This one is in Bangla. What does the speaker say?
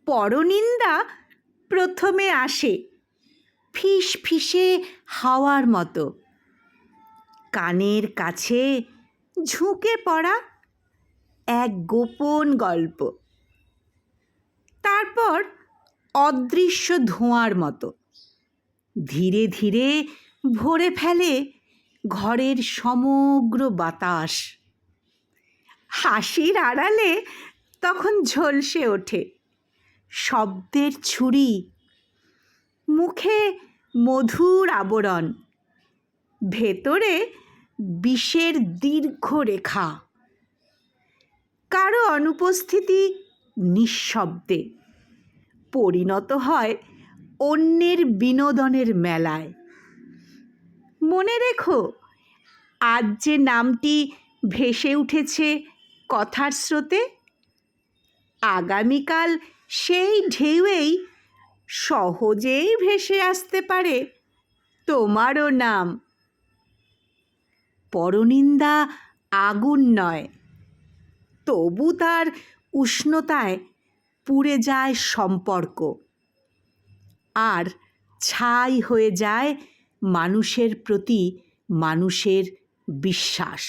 পরনিন্দা প্রথমে আসে ফিস ফিসে হাওয়ার মতো, কানের কাছে ঝুঁকে পড়া এক গোপন গল্প, তারপর অদৃশ্য ধোঁয়ার মতো ধীরে ধীরে ভরে ফেলে ঘরের সমগ্র বাতাস। হাসির আড়ালে তখন ঝলসে ওঠে শব্দের ছুরি, মুখে মধুর আবরণ, ভেতরে বিষের দীর্ঘ রেখা। কারো অনুপস্থিতি নিঃশব্দে পরিণত হয় অন্যের বিনোদনের মেলায়। মনে রেখো, আজ যে নামটি ভেসে উঠেছে কথার স্রোতে, আগামীকাল সেই ঢেউয়েই সহজেই ভেসে আসতে পারে তোমারও নাম। পরনিন্দা আগুন নয়, তবু তার উষ্ণতায় পুড়ে যায় সম্পর্ক, আর ছাই হয়ে যায় মানুষের প্রতি মানুষের বিশ্বাস।